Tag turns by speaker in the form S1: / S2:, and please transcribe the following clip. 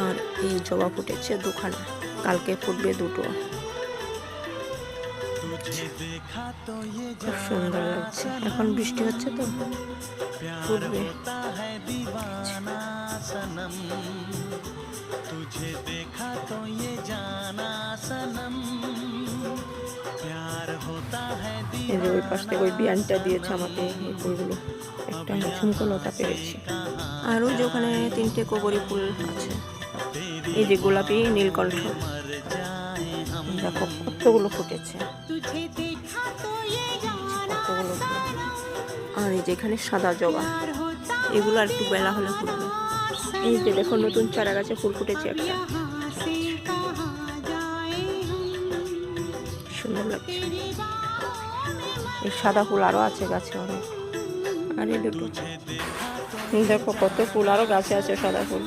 S1: আর এই জবা ফুটেছে দুখানা, কালকে ফুটবে দুটো। খুব সুন্দর লাগছে, এখন বৃষ্টি হচ্ছে তো ফুটবে। এই যে ওই পাশ থেকে ওই বিয়ানটা দিয়েছে আমাকে এই ফুলগুলো, একটা ঝুমকো লতা পেরেছি। আরও যে ওখানে 3টে কবরী ফুল আছে। এই যে গোলাপি নীলকণ্ঠ, দেখো কতগুলো ফুটেছে, কতগুলো। আর এই যে এখানে সাদা জবা, এগুলো আর একটু বেলা হলে ফুটবে। এই যে দেখো নতুন চারা গাছে ফুল ফুটেছে একটা, সুন্দর লাগছে। এই সাদা ফুল আরো আছে গাছে অনেক, আর এই দুটো দেখো কত ফুল আরো গাছে আছে সাদা ফুল।